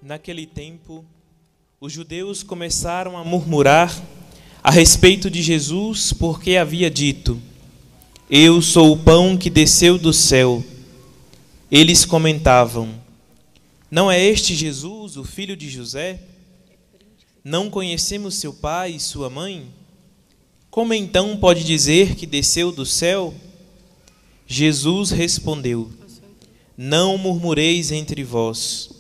Naquele tempo, os judeus começaram a murmurar a respeito de Jesus, porque havia dito: Eu sou o pão que desceu do céu. Eles comentavam: Não é este Jesus, o filho de José? Não conhecemos seu pai e sua mãe? Como então pode dizer que desceu do céu? Jesus respondeu: Não murmureis entre vós.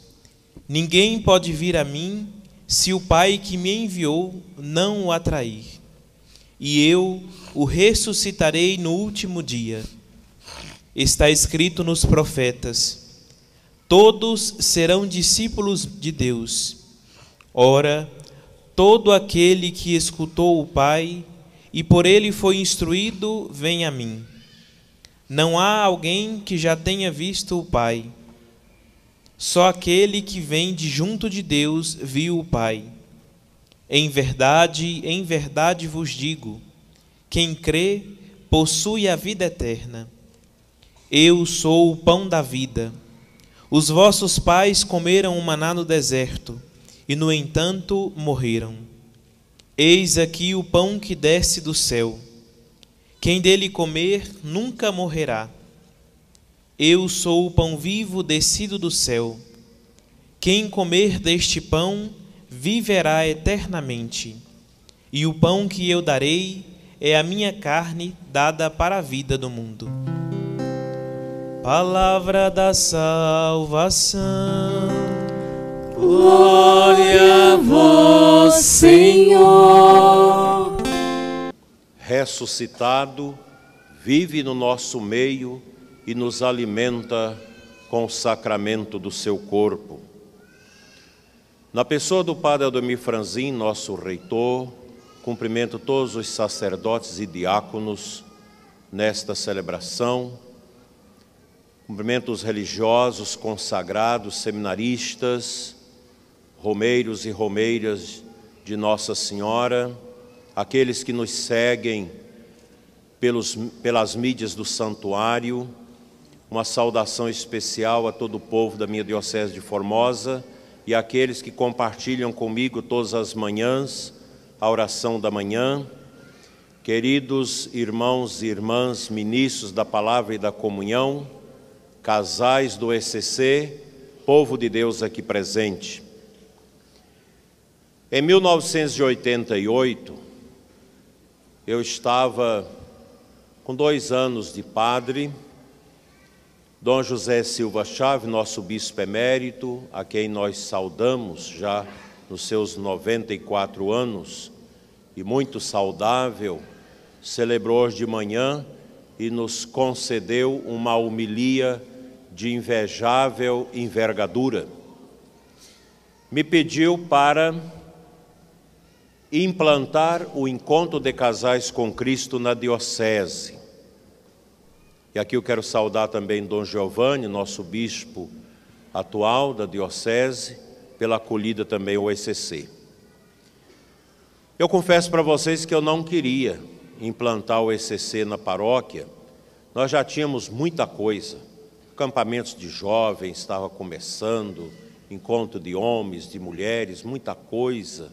Ninguém pode vir a mim se o Pai que me enviou não o atrair. E eu o ressuscitarei no último dia. Está escrito nos profetas: todos serão discípulos de Deus. Ora, todo aquele que escutou o Pai e por ele foi instruído, vem a mim. Não há alguém que já tenha visto o Pai. Só aquele que vem de junto de Deus viu o Pai. Em verdade vos digo, quem crê possui a vida eterna. Eu sou o pão da vida. Os vossos pais comeram o maná no deserto, e no entanto morreram. Eis aqui o pão que desce do céu. Quem dele comer nunca morrerá. Eu sou o pão vivo descido do céu. Quem comer deste pão viverá eternamente. E o pão que eu darei é a minha carne dada para a vida do mundo. Palavra da salvação. Glória a vós, Senhor. Ressuscitado, vive no nosso meio e nos alimenta com o sacramento do seu corpo. Na pessoa do Padre Ademir Franzin, nosso reitor, cumprimento todos os sacerdotes e diáconos nesta celebração, cumprimento os religiosos, consagrados, seminaristas, romeiros e romeiras de Nossa Senhora, aqueles que nos seguem pelas mídias do santuário. Uma saudação especial a todo o povo da minha Diocese de Formosa e àqueles que compartilham comigo todas as manhãs a oração da manhã. Queridos irmãos e irmãs, ministros da Palavra e da Comunhão, casais do ECC, povo de Deus aqui presente. Em 1988, eu estava com 2 anos de padre. Dom José Silva Chave, nosso bispo emérito, a quem nós saudamos já nos seus 94 anos, e muito saudável, celebrou hoje de manhã e nos concedeu uma homilia de invejável envergadura. Me pediu para implantar o encontro de casais com Cristo na Diocese. E aqui eu quero saudar também Dom Giovanni, nosso bispo atual da Diocese, pela acolhida também ao ECC. Eu confesso para vocês que eu não queria implantar o ECC na paróquia. Nós já tínhamos muita coisa. Acampamentos de jovens estava começando, encontro de homens, de mulheres, muita coisa.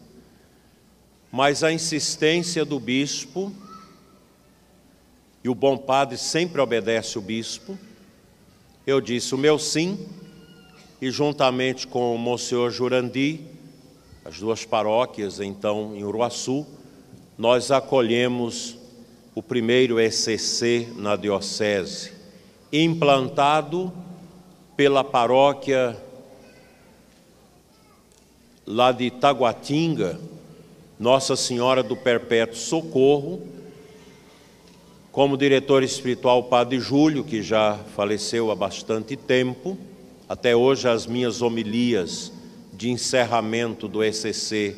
Mas a insistência do bispo, e o bom padre sempre obedece o bispo, eu disse o meu sim, e juntamente com o Monsenhor Jurandi, as 2 paróquias então em Uruaçu, nós acolhemos o primeiro ECC na Diocese, implantado pela paróquia lá de Taguatinga, Nossa Senhora do Perpétuo Socorro, como diretor espiritual o Padre Júlio, que já faleceu há bastante tempo. Até hoje as minhas homilias de encerramento do ECC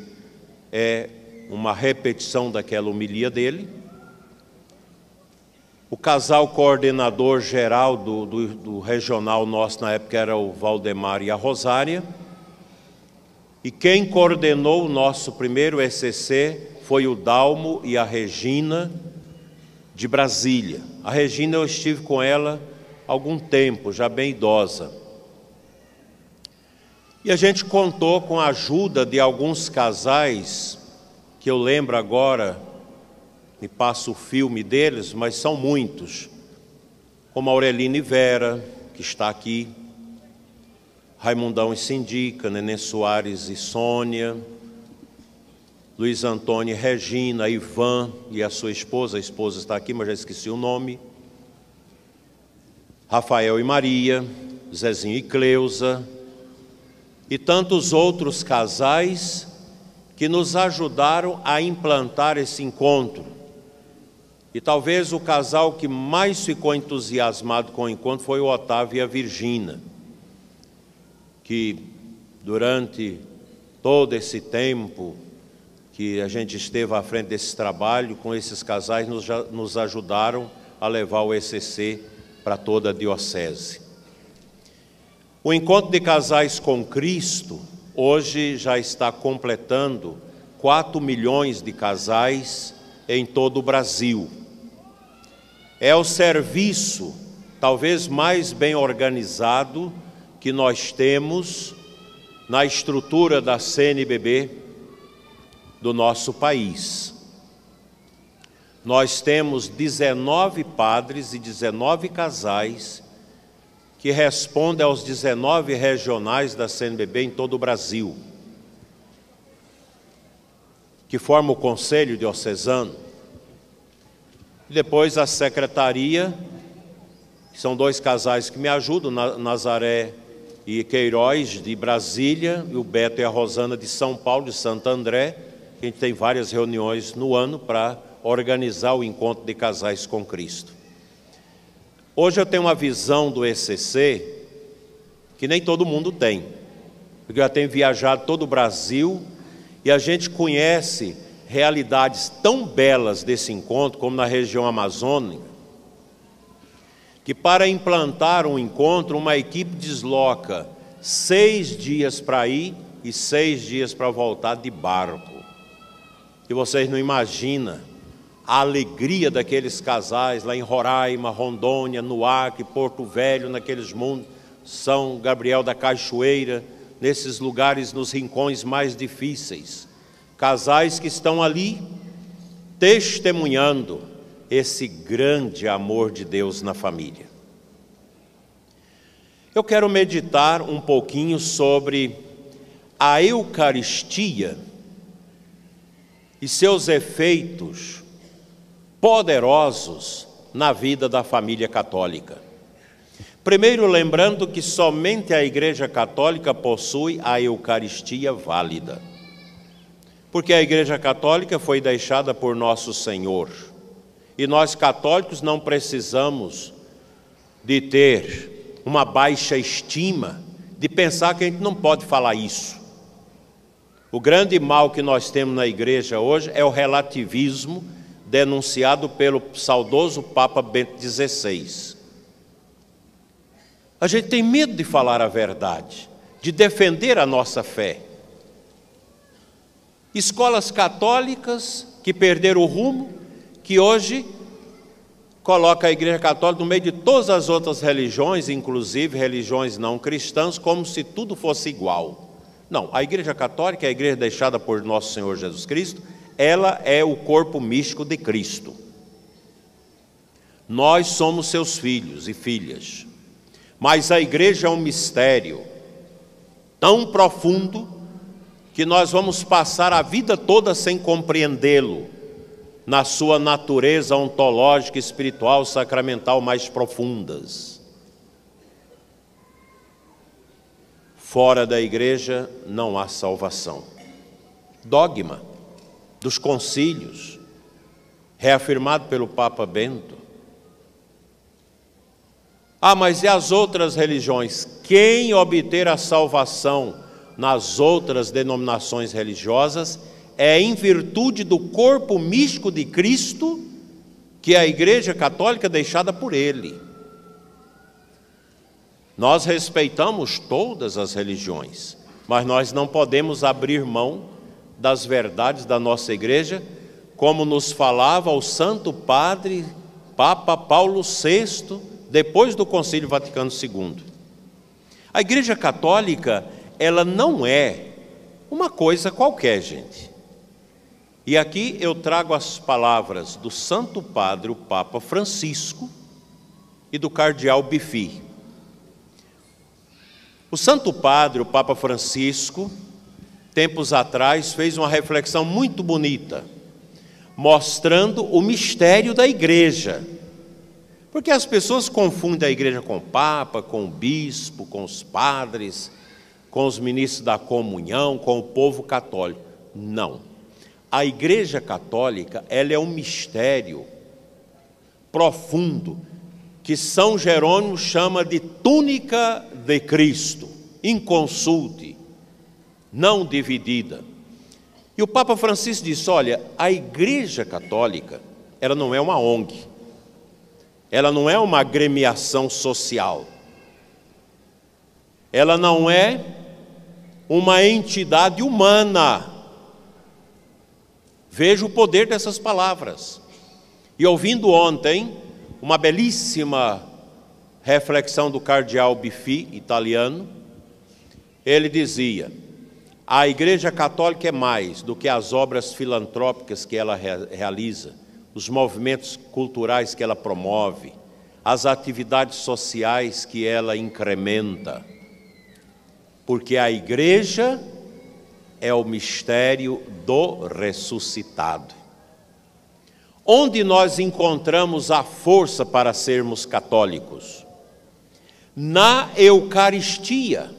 é uma repetição daquela homilia dele. O casal coordenador geral do regional nosso na época era o Valdemar e a Rosária. E quem coordenou o nosso primeiro ECC foi o Dalmo e a Regina, de Brasília. A Regina, eu estive com ela há algum tempo, já bem idosa. E a gente contou com a ajuda de alguns casais, que eu lembro agora, me passa o filme deles, mas são muitos, como Aurelina e Vera, que está aqui, Raimundão e Sindica, Nenê Soares e Sônia, Luiz Antônio e Regina, Ivan e a sua esposa, a esposa está aqui, mas já esqueci o nome, Rafael e Maria, Zezinho e Cleusa, e tantos outros casais que nos ajudaram a implantar esse encontro. E talvez o casal que mais ficou entusiasmado com o encontro foi o Otávio e a Virgínia, que durante todo esse tempo que a gente esteve à frente desse trabalho, com esses casais nos ajudaram a levar o ECC para toda a diocese. O encontro de casais com Cristo hoje já está completando 4 milhões de casais em todo o Brasil. É o serviço talvez mais bem organizado que nós temos na estrutura da CNBB do nosso país. Nós temos 19 padres e 19 casais que respondem aos 19 regionais da CNBB em todo o Brasil, que formam o Conselho Diocesano. E depois a secretaria, que são 2 casais que me ajudam, Nazaré e Queiroz de Brasília, e o Beto e a Rosana de São Paulo, de Santo André. A gente tem várias reuniões no ano para organizar o encontro de casais com Cristo. Hoje eu tenho uma visão do ECC que nem todo mundo tem, porque eu já tenho viajado todo o Brasil e a gente conhece realidades tão belas desse encontro, como na região amazônica, que para implantar um encontro, uma equipe desloca 6 dias para ir e 6 dias para voltar de barco. E vocês não imaginam a alegria daqueles casais lá em Roraima, Rondônia, no Acre, Porto Velho, naqueles mundos, São Gabriel da Cachoeira, nesses lugares, nos rincões mais difíceis. Casais que estão ali testemunhando esse grande amor de Deus na família. Eu quero meditar um pouquinho sobre a Eucaristia e seus efeitos poderosos na vida da família católica. Primeiro, lembrando que somente a Igreja Católica possui a Eucaristia válida, porque a Igreja Católica foi deixada por Nosso Senhor, e nós católicos não precisamos de ter uma baixa estima, de pensar que a gente não pode falar isso. O grande mal que nós temos na Igreja hoje é o relativismo denunciado pelo saudoso Papa Bento XVI. A gente tem medo de falar a verdade, de defender a nossa fé. Escolas católicas que perderam o rumo, que hoje coloca a Igreja Católica no meio de todas as outras religiões, inclusive religiões não cristãs, como se tudo fosse igual. Não, a Igreja Católica é a igreja deixada por Nosso Senhor Jesus Cristo. Ela é o corpo místico de Cristo. Nós somos seus filhos e filhas. Mas a igreja é um mistério tão profundo que nós vamos passar a vida toda sem compreendê-lo, na sua natureza ontológica, espiritual, sacramental mais profundas. Fora da igreja não há salvação. Dogma dos concílios, reafirmado pelo Papa Bento. Mas e as outras religiões? Quem obter a salvação nas outras denominações religiosas é em virtude do corpo místico de Cristo, que é a Igreja Católica deixada por Ele. Nós respeitamos todas as religiões, mas nós não podemos abrir mão das verdades da nossa igreja, como nos falava o Santo Padre Papa Paulo VI, depois do Concílio Vaticano II. A Igreja Católica ela não é uma coisa qualquer, gente. E aqui eu trago as palavras do Santo Padre, o Papa Francisco, e do Cardeal Bifi. O Santo Padre, o Papa Francisco, tempos atrás, fez uma reflexão muito bonita, mostrando o mistério da igreja. Porque as pessoas confundem a igreja com o Papa, com o bispo, com os padres, com os ministros da comunhão, com o povo católico. Não. A igreja católica, ela é um mistério profundo, que São Jerônimo chama de túnica de Cristo, inconsulte, não dividida. E o Papa Francisco disse, olha, a igreja católica, ela não é uma ONG, ela não é uma agremiação social, ela não é uma entidade humana. Veja o poder dessas palavras. E ouvindo ontem uma belíssima reflexão do Cardeal Bifi, italiano, ele dizia, a Igreja Católica é mais do que as obras filantrópicas que ela realiza, os movimentos culturais que ela promove, as atividades sociais que ela incrementa, porque a Igreja é o mistério do ressuscitado. Onde nós encontramos a força para sermos católicos? Na Eucaristia.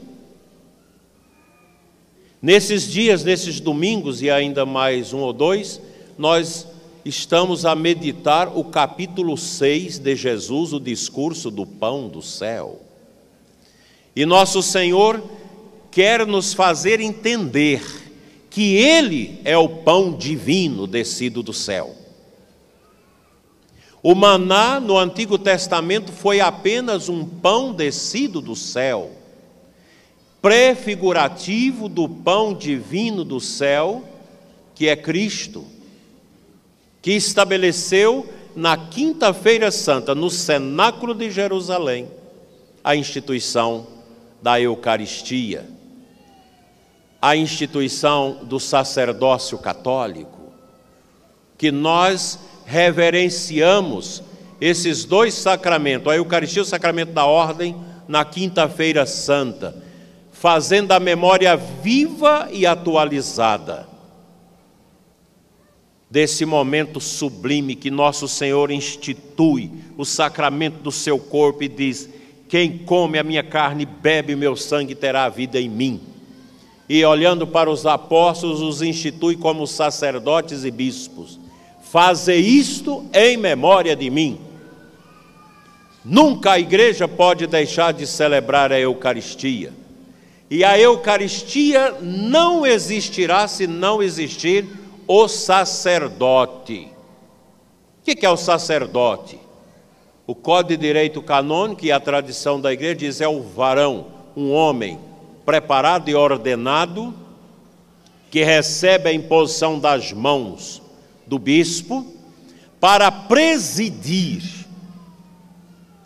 Nesses dias, nesses domingos e ainda mais um ou dois, nós estamos a meditar o capítulo 6 de Jesus, o discurso do pão do céu. E nosso Senhor quer nos fazer entender que Ele é o pão divino descido do céu. O maná no Antigo Testamento foi apenas um pão descido do céu, prefigurativo do pão divino do céu, que é Cristo, que estabeleceu na Quinta-feira Santa, no cenáculo de Jerusalém, a instituição da Eucaristia, a instituição do sacerdócio católico, que nós reverenciamos esses dois sacramentos, a Eucaristia e o sacramento da ordem, na Quinta-feira Santa, fazendo a memória viva e atualizada desse momento sublime que nosso Senhor institui, o sacramento do seu corpo, e diz, quem come a minha carne e bebe o meu sangue terá a vida em mim. E olhando para os apóstolos, os institui como sacerdotes e bispos. Faze isto em memória de mim. Nunca a igreja pode deixar de celebrar a Eucaristia. E a Eucaristia não existirá se não existir o sacerdote. O que é o sacerdote? O Código de Direito Canônico e a tradição da igreja diz é o varão, um homem preparado e ordenado, que recebe a imposição das mãos do bispo para presidir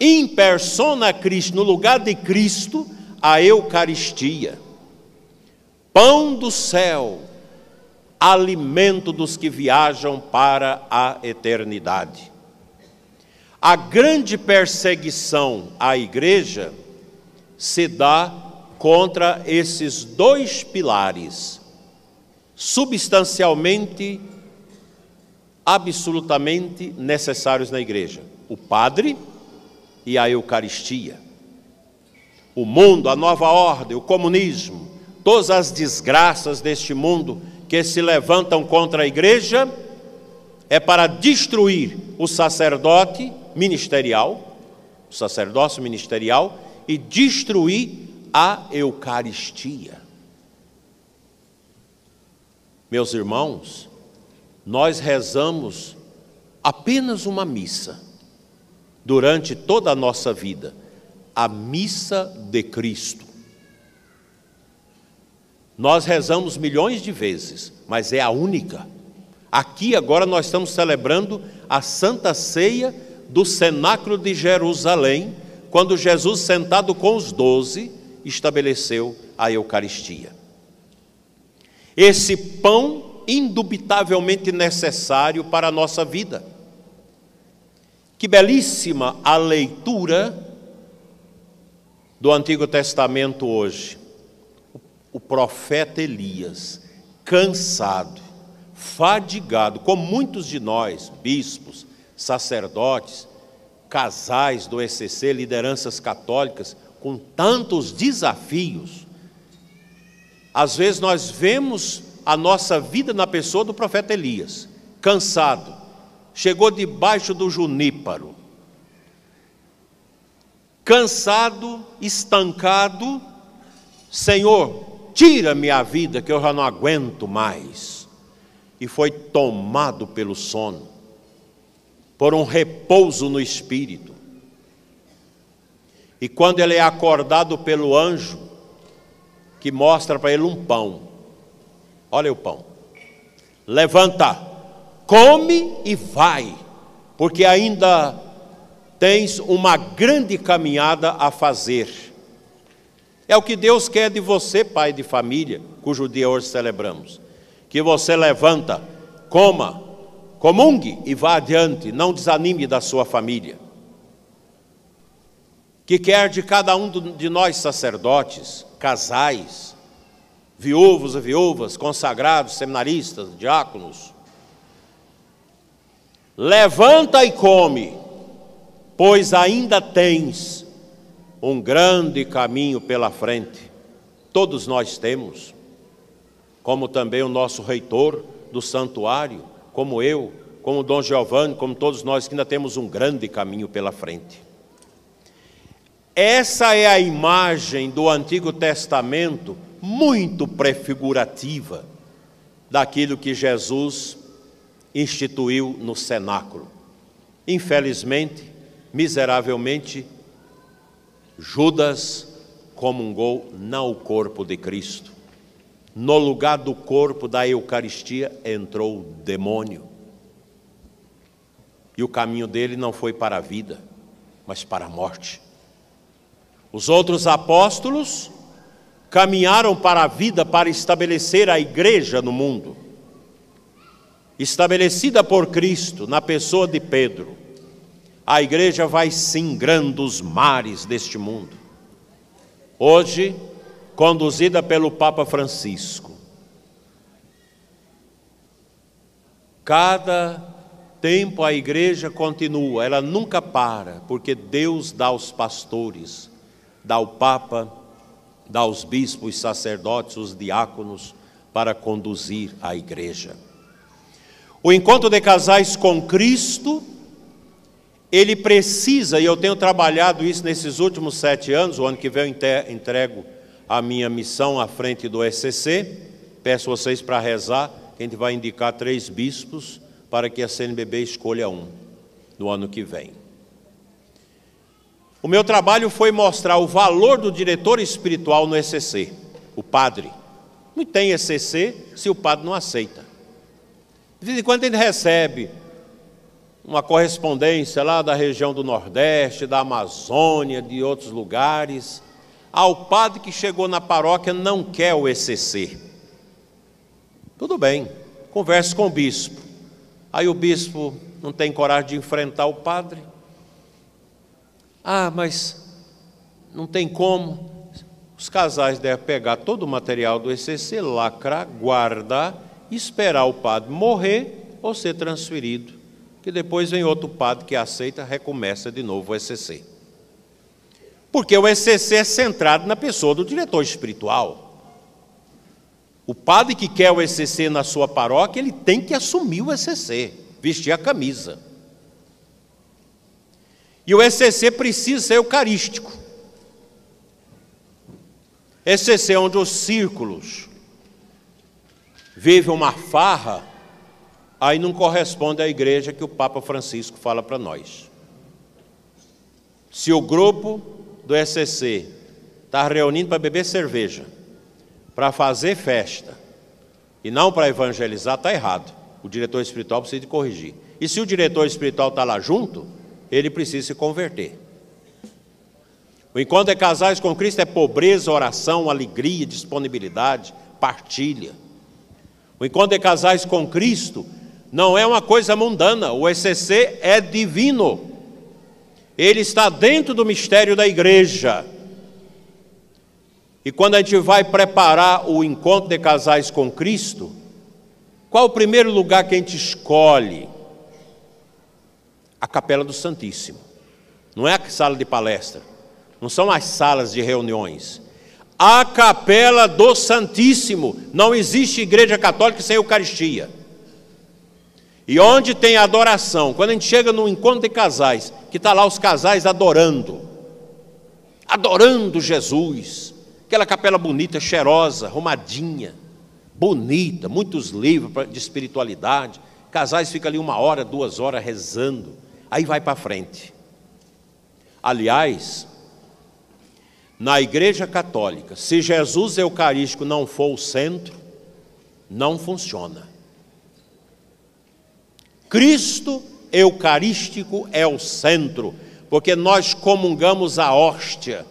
in persona Cristo, no lugar de Cristo, a Eucaristia. Pão do céu, alimento dos que viajam para a eternidade. A grande perseguição à igreja se dá contra esses dois pilares, substancialmente, absolutamente necessários na igreja: o padre e a Eucaristia. O mundo, a nova ordem, o comunismo, todas as desgraças deste mundo que se levantam contra a igreja, é para destruir o sacerdote ministerial, o sacerdócio ministerial, e destruir a Eucaristia. Meus irmãos, nós rezamos apenas uma missa durante toda a nossa vida, a missa de Cristo. Nós rezamos milhões de vezes, mas é a única. Aqui agora nós estamos celebrando a Santa Ceia do cenáculo de Jerusalém, quando Jesus, sentado com os 12, estabeleceu a Eucaristia. Esse pão indubitavelmente necessário para a nossa vida. Que belíssima a leitura do Antigo Testamento hoje. O profeta Elias, cansado, fadigado, como muitos de nós, bispos, sacerdotes, casais do ECC, lideranças católicas, com tantos desafios. Às vezes nós vemos a nossa vida na pessoa do profeta Elias, cansado, chegou debaixo do juníparo, cansado, estancado, Senhor, tira-me a vida que eu já não aguento mais. E foi tomado pelo sono, por um repouso no espírito. E quando ele é acordado pelo anjo, que mostra para ele um pão, olha o pão, levanta, come e vai, porque ainda tens uma grande caminhada a fazer. É o que Deus quer de você, pai de família, cujo dia hoje celebramos. Que você levanta, coma, comungue e vá adiante, não desanime da sua família. Que quer de cada um de nós sacerdotes, casais, viúvos e viúvas, consagrados, seminaristas, diáconos. Levanta e come, pois ainda tens um grande caminho pela frente. Todos nós temos, como também o nosso reitor do santuário, como eu, como Dom Giovanni, como todos nós que ainda temos um grande caminho pela frente. Essa é a imagem do Antigo Testamento, muito prefigurativa daquilo que Jesus instituiu no cenáculo. Infelizmente, miseravelmente, Judas comungou não o corpo de Cristo. No lugar do corpo da Eucaristia entrou o demônio. E o caminho dele não foi para a vida, mas para a morte. Os outros apóstolos caminharam para a vida para estabelecer a igreja no mundo, estabelecida por Cristo na pessoa de Pedro. A igreja vai singrando os mares deste mundo. Hoje, conduzida pelo Papa Francisco. Cada tempo a igreja continua, ela nunca para, porque Deus dá aos pastores, dá ao Papa, dá aos bispos, sacerdotes, os diáconos, para conduzir a igreja. O encontro de casais com Cristo, ele precisa, e eu tenho trabalhado isso nesses últimos 7 anos, o ano que vem eu entrego a minha missão à frente do ECC, peço vocês para rezar, que a gente vai indicar 3 bispos, para que a CNBB escolha um, no ano que vem. O meu trabalho foi mostrar o valor do diretor espiritual no ECC, o padre. Não tem ECC se o padre não aceita. De vez em quando ele recebe uma correspondência lá da região do Nordeste, da Amazônia, de outros lugares. O padre que chegou na paróquia não quer o ECC. Tudo bem, converse com o bispo. Aí o bispo não tem coragem de enfrentar o padre. Mas não tem como. Os casais devem pegar todo o material do ECC, lacrar, guardar, esperar o padre morrer ou ser transferido, que depois vem outro padre que aceita, recomeça de novo o ECC. Porque o ECC é centrado na pessoa do diretor espiritual. O padre que quer o ECC na sua paróquia, ele tem que assumir o ECC, vestir a camisa. E o ECC precisa ser eucarístico. ECC onde os círculos vivem uma farra, aí não corresponde à igreja que o Papa Francisco fala para nós. Se o grupo do ECC está reunindo para beber cerveja, para fazer festa, e não para evangelizar, está errado. O diretor espiritual precisa de corrigir. E se o diretor espiritual está lá junto, ele precisa se converter. O encontro de casais com Cristo é pobreza, oração, alegria, disponibilidade, partilha. O encontro de casais com Cristo não é uma coisa mundana, o ECC é divino. Ele está dentro do mistério da igreja. E quando a gente vai preparar o encontro de casais com Cristo, qual o primeiro lugar que a gente escolhe? A Capela do Santíssimo. Não é a sala de palestra, não são as salas de reuniões. A Capela do Santíssimo. Não existe igreja católica sem Eucaristia. E onde tem adoração, quando a gente chega num encontro de casais, que está lá os casais adorando Jesus, aquela capela bonita, cheirosa, arrumadinha, bonita, muitos livros de espiritualidade, casais ficam ali 1 hora, 2 horas rezando, aí vai para frente. Aliás, na igreja católica, se Jesus Eucarístico não for o centro, não funciona. Cristo Eucarístico é o centro, porque nós comungamos a hóstia,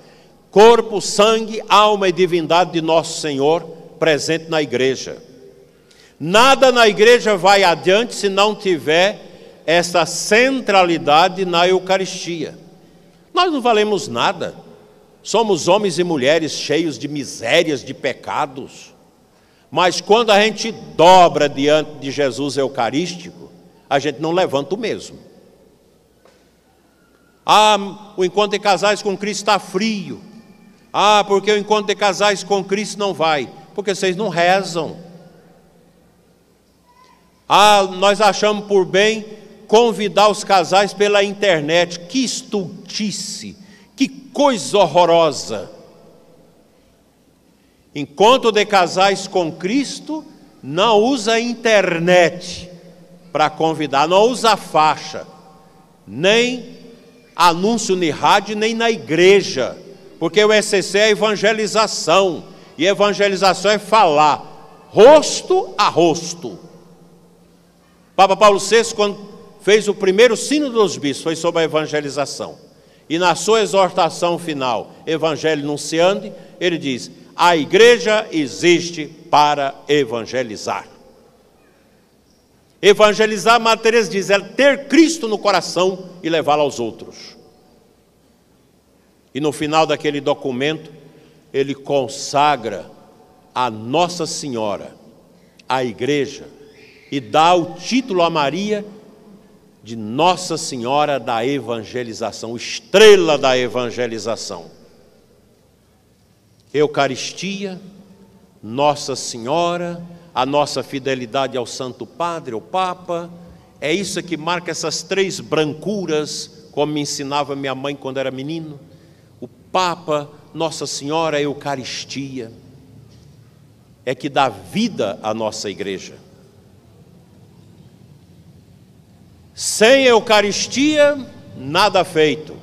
corpo, sangue, alma e divindade de nosso Senhor, presente na igreja. Nada na igreja vai adiante se não tiver essa centralidade na Eucaristia. Nós não valemos nada, somos homens e mulheres cheios de misérias, de pecados, mas quando a gente dobra diante de Jesus Eucarístico, a gente não levanta o mesmo. O encontro de casais com Cristo está frio. Porque o encontro de casais com Cristo não vai. Porque vocês não rezam. Nós achamos por bem convidar os casais pela internet. Que estultice, que coisa horrorosa. Encontro de casais com Cristo não usa a internet para convidar, não usa faixa, nem anúncio na rádio, nem na igreja, porque o ECC é evangelização, e evangelização é falar, rosto a rosto. Papa Paulo VI, quando fez o primeiro sínodo dos bispos, foi sobre a evangelização, e na sua exortação final, Evangelho Nunciandi, ele diz, a igreja existe para evangelizar. Evangelizar, Madre Teresa diz, é ter Cristo no coração e levá-lo aos outros. E no final daquele documento, ele consagra a Nossa Senhora, a igreja, e dá o título a Maria de Nossa Senhora da Evangelização, estrela da evangelização. Eucaristia, Nossa Senhora, a nossa fidelidade ao Santo Padre, ao Papa, é isso que marca essas 3 brancuras, como me ensinava minha mãe quando era menino. O Papa, Nossa Senhora, a Eucaristia, é que dá vida à nossa igreja. Sem Eucaristia, nada feito.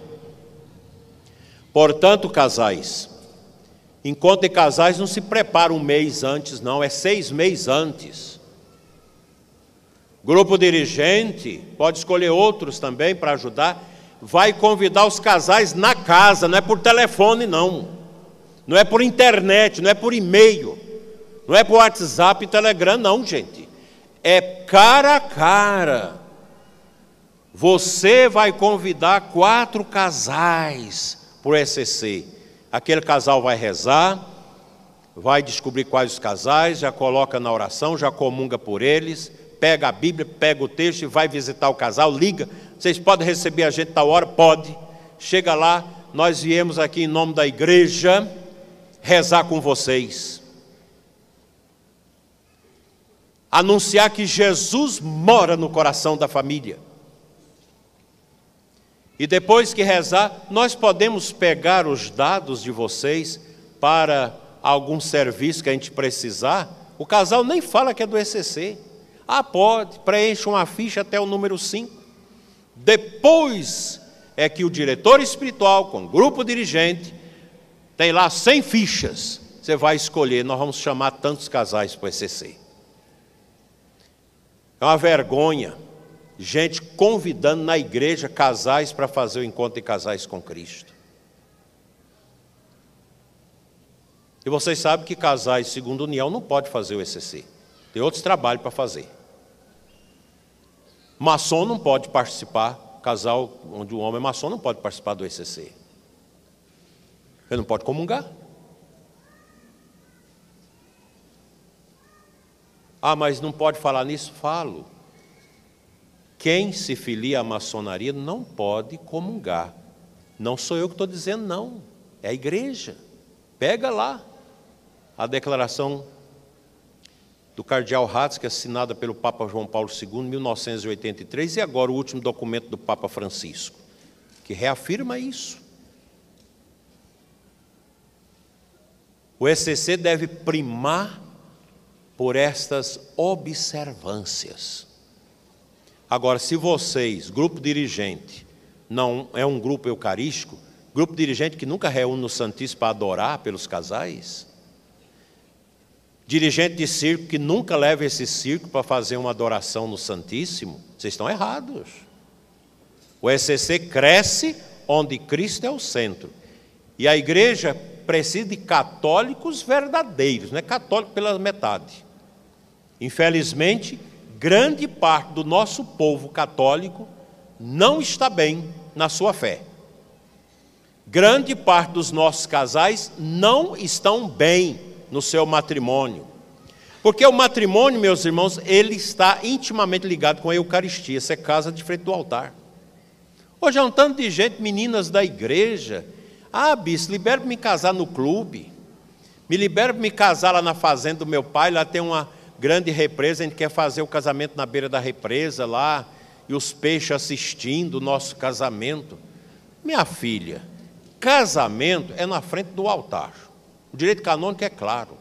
Portanto, casais, encontro de casais não se prepara 1 mês antes, não, é 6 meses antes. Grupo dirigente, pode escolher outros também para ajudar, vai convidar os casais na casa, não é por telefone não, não é por internet, não é por e-mail, não é por WhatsApp e Telegram não, gente, é cara a cara. Você vai convidar 4 casais por ECC. Aquele casal vai rezar, vai descobrir quais os casais, já coloca na oração, já comunga por eles, pega a Bíblia, pega o texto e vai visitar o casal, liga, vocês podem receber a gente tal hora? Pode. Chega lá, nós viemos aqui em nome da igreja rezar com vocês. Anunciar que Jesus mora no coração da família. E depois que rezar, nós podemos pegar os dados de vocês para algum serviço que a gente precisar. O casal nem fala que é do ECC. Pode, preenche uma ficha até o número 5. Depois é que o diretor espiritual, com o grupo dirigente, tem lá 100 fichas. Você vai escolher, nós vamos chamar tantos casais para o ECC. É uma vergonha. Gente convidando na igreja casais para fazer o encontro de casais com Cristo. E vocês sabem que casais segundo união não pode fazer o ECC. Tem outros trabalhos para fazer. Maçom não pode participar, casal onde o homem é maçom não pode participar do ECC. Ele não pode comungar. Ah, mas não pode falar nisso? Falo. Quem se filia à maçonaria não pode comungar. Não sou eu que estou dizendo, não. É a igreja. Pega lá a declaração do cardeal Ratzinger, assinada pelo Papa João Paulo II, em 1983, e agora o último documento do Papa Francisco, que reafirma isso. O ECC deve primar por estas observâncias. Agora, se vocês, grupo dirigente, não é um grupo eucarístico, grupo dirigente que nunca reúne no Santíssimo para adorar pelos casais, dirigente de circo que nunca leva esse circo para fazer uma adoração no Santíssimo, vocês estão errados. O ECC cresce onde Cristo é o centro. E a igreja precisa de católicos verdadeiros, não é católico pela metade. Infelizmente, grande parte do nosso povo católico não está bem na sua fé. Grande parte dos nossos casais não estão bem no seu matrimônio. Porque o matrimônio, meus irmãos, ele está intimamente ligado com a Eucaristia. Você casa de frente do altar. Hoje é um tanto de gente, meninas da igreja. Ah, bispo, libera para me casar no clube. Me libera para me casar lá na fazenda do meu pai. Lá tem uma grande represa, a gente quer fazer o casamento na beira da represa lá. E os peixes assistindo o nosso casamento. Minha filha, casamento é na frente do altar. O direito canônico é claro.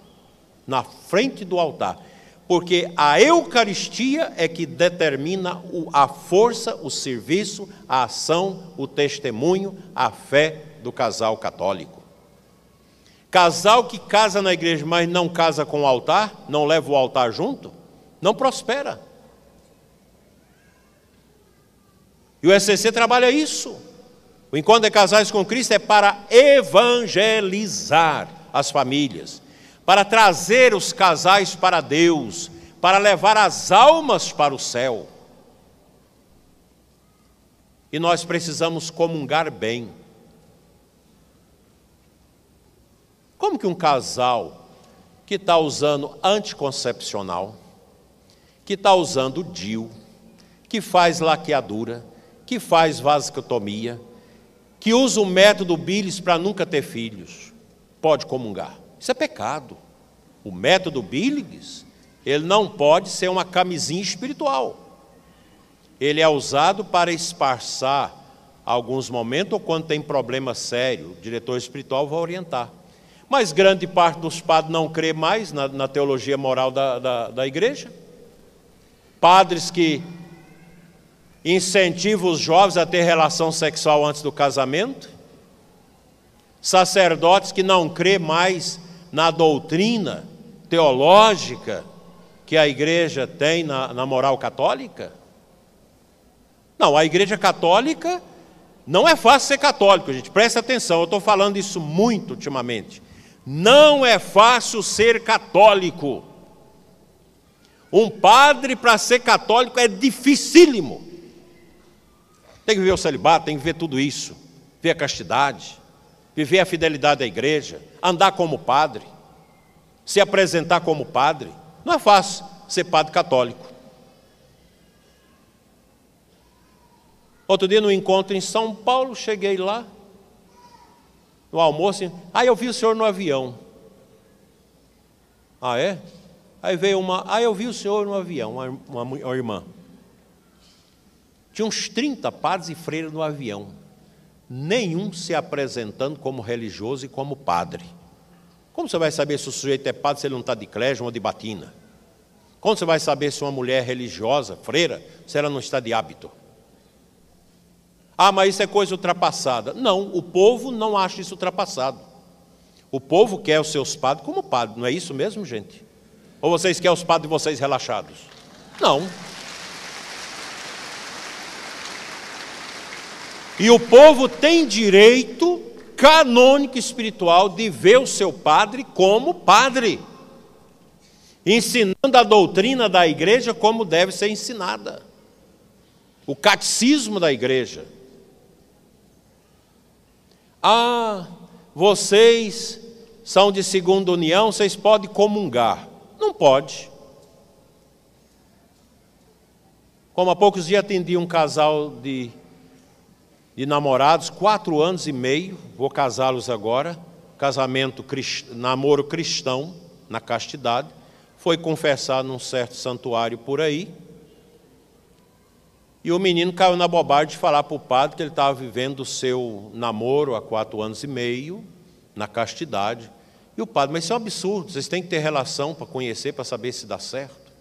Na frente do altar. Porque a Eucaristia é que determina a força, o serviço, a ação, o testemunho, a fé do casal católico. Casal que casa na igreja, mas não casa com o altar, não leva o altar junto, não prospera. E o ECC trabalha isso. O Encontro de Casais com Cristo é para evangelizar as famílias, para trazer os casais para Deus, para levar as almas para o céu. E nós precisamos comungar bem. Como que um casal que está usando anticoncepcional, que está usando DIU, que faz laqueadura, que faz vasectomia, que usa o método Billis para nunca ter filhos, pode comungar? Isso é pecado. O método Billis, ele não pode ser uma camisinha espiritual. Ele é usado para esparçar alguns momentos ou quando tem problema sério, o diretor espiritual vai orientar. Mas grande parte dos padres não crê mais na teologia moral da igreja. Padres que incentivam os jovens a ter relação sexual antes do casamento. Sacerdotes que não crê mais na doutrina teológica que a igreja tem na moral católica. Não, a igreja católica, não é fácil ser católico, gente, presta atenção, eu estou falando isso muito ultimamente. Não é fácil ser católico. Um padre para ser católico é dificílimo. Tem que viver o celibato, tem que ver tudo isso, ver a castidade, viver a fidelidade à igreja, andar como padre, se apresentar como padre. Não é fácil ser padre católico. Outro dia, no encontro em São Paulo, cheguei lá, no almoço, eu vi o senhor no avião. Ah, é? Aí veio eu vi o senhor no avião, uma irmã. Tinha uns 30 padres e freiras no avião, nenhum se apresentando como religioso e como padre. Como você vai saber se o sujeito é padre se ele não está de clérigio ou de batina? Como você vai saber se uma mulher é religiosa, freira, se ela não está de hábito? Ah, mas isso é coisa ultrapassada. Não, o povo não acha isso ultrapassado. O povo quer os seus padres como padre, não é isso mesmo, gente? Ou vocês querem os padres de vocês relaxados? Não. E o povo tem direito canônica espiritual de ver o seu padre como padre, ensinando a doutrina da igreja como deve ser ensinada, o catecismo da igreja. Ah, vocês são de segunda união, vocês podem comungar. Não pode. Como há poucos dias atendi um casal de namorados, 4 anos e meio, vou casá-los agora, namoro cristão, na castidade, foi confessar num certo santuário por aí, e o menino caiu na bobagem de falar para o padre que ele estava vivendo o seu namoro há 4 anos e meio, na castidade. E o padre, mas isso é um absurdo, vocês têm que ter relação para conhecer, para saber se dá certo.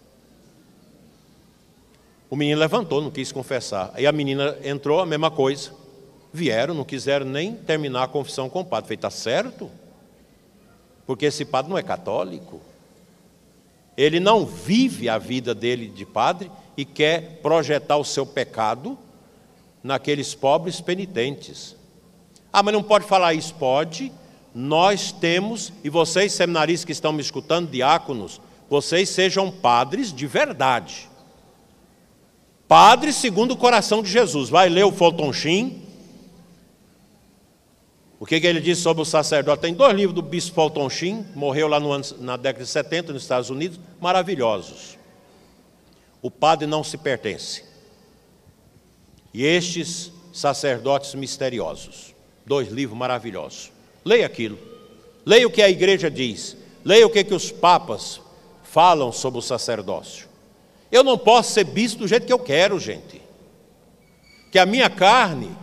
O menino levantou, não quis confessar. Aí a menina entrou, a mesma coisa. Vieram, não quiseram nem terminar a confissão com o padre. Falei, está certo? Porque esse padre não é católico. Ele não vive a vida dele de padre e quer projetar o seu pecado naqueles pobres penitentes. Ah, mas não pode falar isso? Pode. Nós temos, e vocês seminaristas que estão me escutando, diáconos, vocês sejam padres de verdade. Padres segundo o coração de Jesus. Vai ler o Fulton Sheen. O que ele disse sobre o sacerdote? Tem 2 livros do bispo Fulton Sheen, morreu lá na década de 70 nos Estados Unidos, maravilhosos. O padre não se pertence. E estes sacerdotes misteriosos. 2 livros maravilhosos. Leia aquilo. Leia o que a igreja diz. Leia o que os papas falam sobre o sacerdócio. Eu não posso ser bispo do jeito que eu quero, gente. Que a minha carne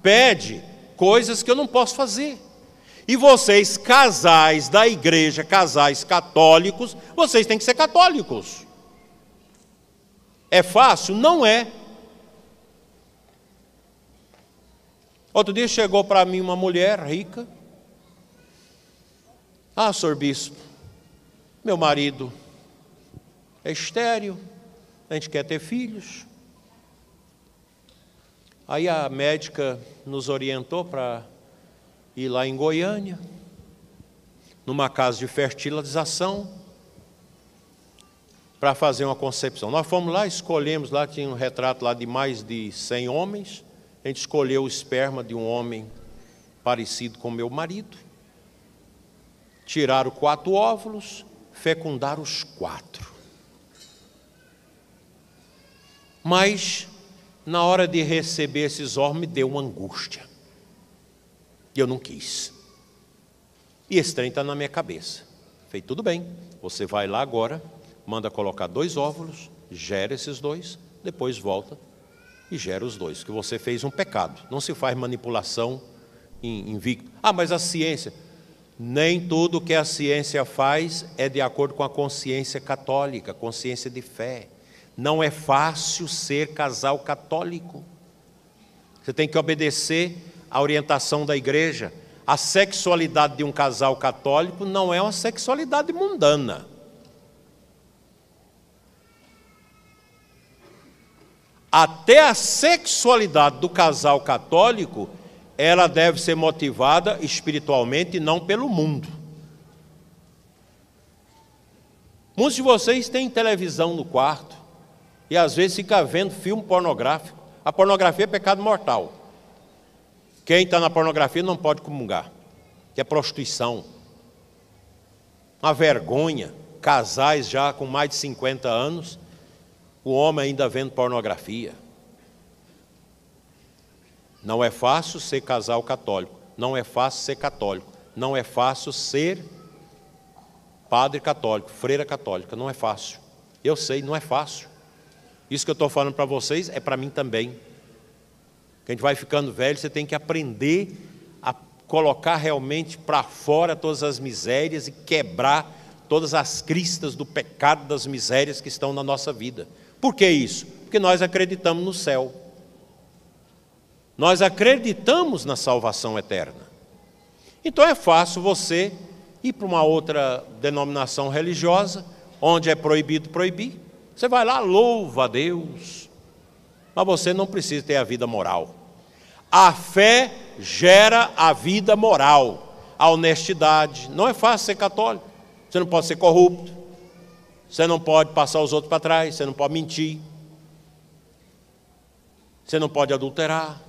pede coisas que eu não posso fazer. E vocês, casais da igreja, casais católicos, vocês têm que ser católicos. É fácil? Não é. Outro dia chegou para mim uma mulher rica. Ah, senhor bispo, meu marido é estéril, a gente quer ter filhos. Aí a médica nos orientou para ir lá em Goiânia, numa casa de fertilização, para fazer uma concepção. Nós fomos lá, escolhemos lá, tinha um retrato lá de mais de 100 homens, a gente escolheu o esperma de um homem parecido com meu marido, tiraram 4 óvulos, fecundaram os 4. Mas, na hora de receber esses óvulos, me deu uma angústia. E eu não quis. E esse trem está na minha cabeça. Falei, tudo bem, você vai lá agora, manda colocar 2 óvulos, gera esses 2, depois volta e gera os 2, que você fez um pecado. Não se faz manipulação invicto. Ah, mas a ciência... Nem tudo que a ciência faz é de acordo com a consciência católica, consciência de fé. Não é fácil ser casal católico. Você tem que obedecer à orientação da igreja. A sexualidade de um casal católico não é uma sexualidade mundana. Até a sexualidade do casal católico, ela deve ser motivada espiritualmente e não pelo mundo. Muitos de vocês têm televisão no quarto e às vezes fica vendo filme pornográfico. A pornografia é pecado mortal. Quem está na pornografia não pode comungar, que é prostituição. Uma vergonha, casais já com mais de 50 anos, o homem ainda vendo pornografia. Não é fácil ser casal católico, não é fácil ser católico, não é fácil ser padre católico, freira católica, não é fácil. Eu sei, não é fácil. Isso que eu estou falando para vocês é para mim também. Que a gente vai ficando velho, você tem que aprender a colocar realmente para fora todas as misérias e quebrar todas as cristas do pecado, das misérias que estão na nossa vida. Por que isso? Porque nós acreditamos no céu. Nós acreditamos na salvação eterna. Então é fácil você ir para uma outra denominação religiosa, onde é proibido proibir. Você vai lá, louva a Deus. Mas você não precisa ter a vida moral. A fé gera a vida moral, a honestidade. Não é fácil ser católico. Você não pode ser corrupto, você não pode passar os outros para trás, você não pode mentir, você não pode adulterar.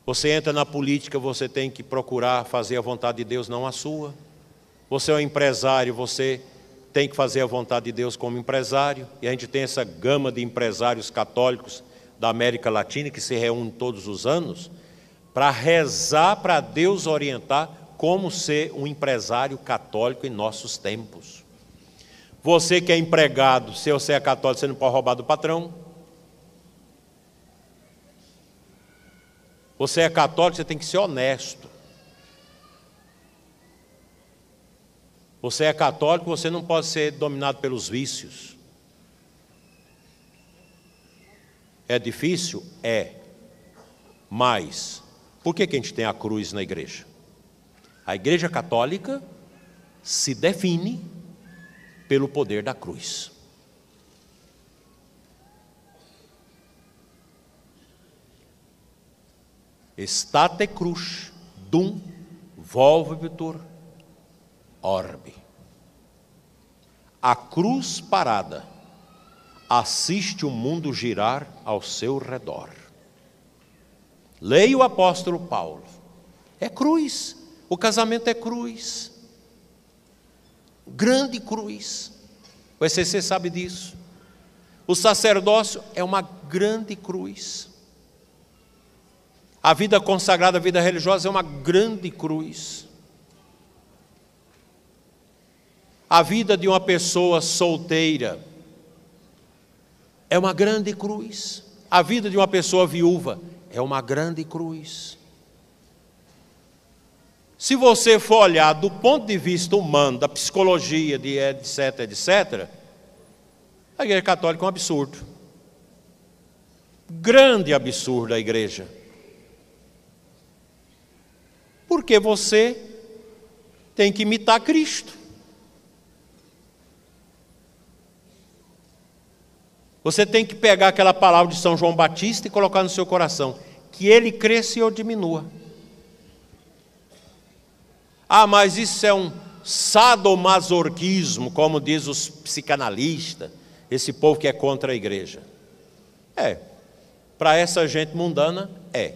Você entra na política, você tem que procurar fazer a vontade de Deus, não a sua. Você é um empresário, você tem que fazer a vontade de Deus como empresário. E a gente tem essa gama de empresários católicos da América Latina que se reúnem todos os anos para rezar para Deus orientar como ser um empresário católico em nossos tempos. Você que é empregado, se você é católico, você não pode roubar do patrão. Você é católico, você tem que ser honesto. Você é católico, você não pode ser dominado pelos vícios. É difícil? É. Mas, por que a gente tem a cruz na igreja? A igreja católica se define pelo poder da cruz. State cruz dum volvitur orbe. A cruz parada assiste o mundo girar ao seu redor. Leia o apóstolo Paulo. É cruz. O casamento é cruz. Grande cruz. O ECC sabe disso. O sacerdócio é uma grande cruz. A vida consagrada, a vida religiosa é uma grande cruz. A vida de uma pessoa solteira é uma grande cruz. A vida de uma pessoa viúva é uma grande cruz. Se você for olhar do ponto de vista humano, da psicologia, de etc, etc, a igreja católica é um absurdo. Grande absurdo a igreja. Porque você tem que imitar Cristo. Você tem que pegar aquela palavra de São João Batista e colocar no seu coração, que ele cresça e eu diminua. Ah, mas isso é um sadomasoquismo, como diz os psicanalistas, esse povo que é contra a igreja. É, para essa gente mundana, é.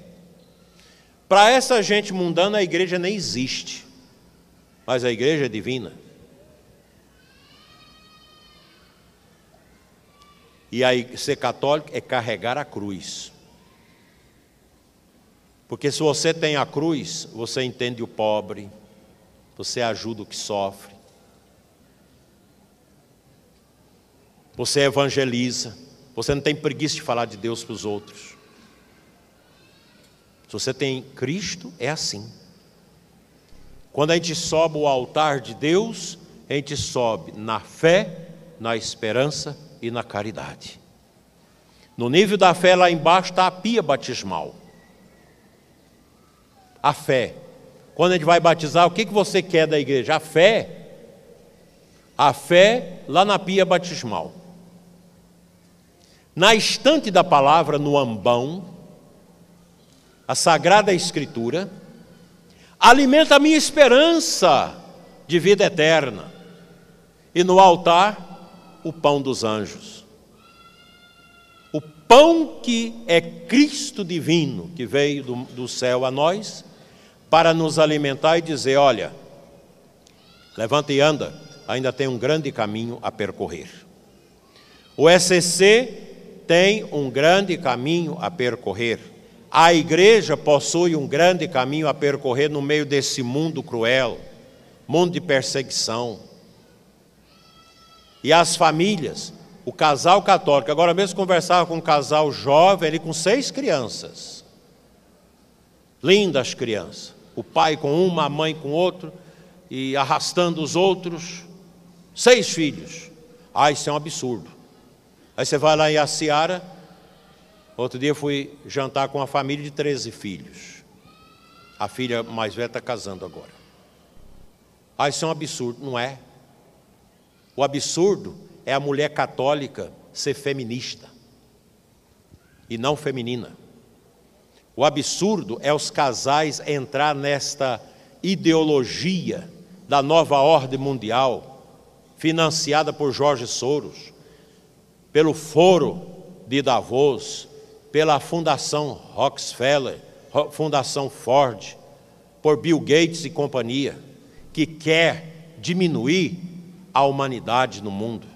Para essa gente mundana, a igreja nem existe, mas a igreja é divina. E aí, ser católico é carregar a cruz. Porque se você tem a cruz, você entende o pobre, você ajuda o que sofre, você evangeliza, você não tem preguiça de falar de Deus para os outros. Se você tem Cristo, é assim. Quando a gente sobe ao altar de Deus, a gente sobe na fé, na esperança e na caridade. No nível da fé, lá embaixo está a pia batismal. A fé. Quando a gente vai batizar, o que você quer da igreja? A fé. A fé lá na pia batismal. Na estante da palavra, no ambão, a Sagrada Escritura alimenta a minha esperança de vida eterna. E no altar, o pão dos anjos. O pão que é Cristo divino, que veio do céu a nós, para nos alimentar e dizer, olha, levanta e anda, ainda tem um grande caminho a percorrer. O ECC tem um grande caminho a percorrer. A igreja possui um grande caminho a percorrer no meio desse mundo cruel, mundo de perseguição. E as famílias, o casal católico, agora mesmo conversava com um casal jovem, ele com 6 crianças. Lindas crianças. O pai com uma, a mãe com outro, e arrastando os outros. 6 filhos. Ah, isso é um absurdo. Aí você vai lá em Aciara. Outro dia fui jantar com uma família de 13 filhos. A filha mais velha está casando agora. Ah, isso é um absurdo. Não é. O absurdo é a mulher católica ser feminista. e não feminina. O absurdo é os casais entrar nesta ideologia da nova ordem mundial, financiada por Jorge Soros, pelo Foro de Davos, pela Fundação Rockefeller, Fundação Ford, por Bill Gates e companhia, que quer diminuir a humanidade no mundo.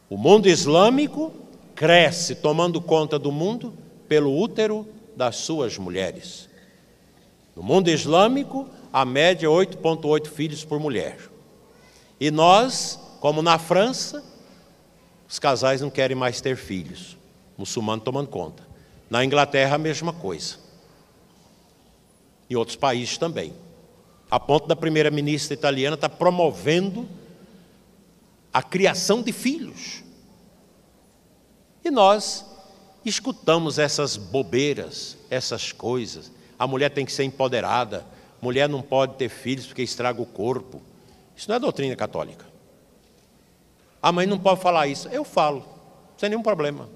O mundo islâmico cresce tomando conta do mundo pelo útero das suas mulheres. No mundo islâmico, a média é 8,8 filhos por mulher. E nós, como na França, os casais não querem mais ter filhos. Muçulmano tomando conta. Na Inglaterra, a mesma coisa. Em outros países também. A ponto da primeira-ministra italiana estar promovendo a criação de filhos. E nós escutamos essas bobeiras, essas coisas. A mulher tem que ser empoderada, mulher não pode ter filhos porque estraga o corpo. Isso não é doutrina católica. A mãe não pode falar isso. Eu falo, sem nenhum problema.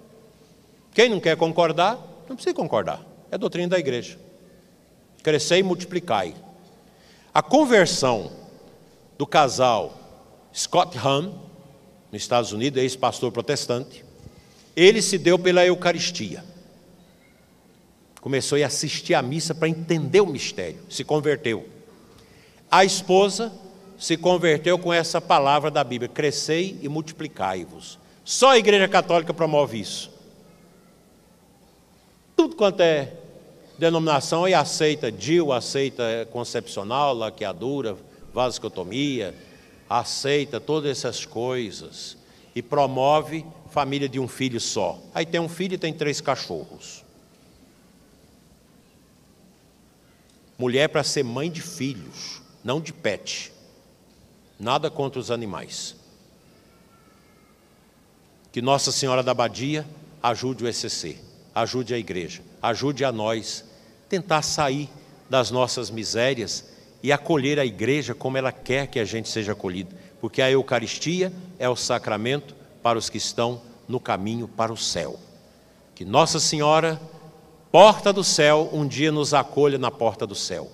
Quem não quer concordar, não precisa concordar. É doutrina da igreja. Crescei e multiplicai. A conversão do casal Scott Hahn, nos Estados Unidos, ex-pastor protestante, ele se deu pela Eucaristia. Começou a assistir à missa para entender o mistério, se converteu. A esposa se converteu com essa palavra da Bíblia: crescei e multiplicai-vos. Só a Igreja Católica promove isso. Tudo quanto é denominação aí aceita DIU, aceita concepcional, laqueadura, vasectomia, aceita todas essas coisas e promove família de um filho só. Aí tem um filho e tem 3 cachorros. Mulher para ser mãe de filhos, não de pet. Nada contra os animais. Que Nossa Senhora da Abadia ajude o ECC, ajude a igreja, ajude a nós tentar sair das nossas misérias e acolher a igreja como ela quer que a gente seja acolhido. Porque a Eucaristia é o sacramento para os que estão no caminho para o céu. Que Nossa Senhora, porta do céu, um dia nos acolha na porta do céu.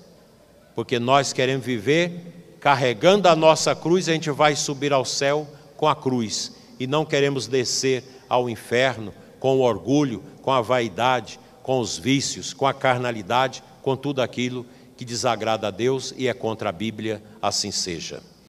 Porque nós queremos viver carregando a nossa cruz, a gente vai subir ao céu com a cruz. E não queremos descer ao inferno com o orgulho, com a vaidade, com os vícios, com a carnalidade, com tudo aquilo que desagrada a Deus e é contra a Bíblia, assim seja.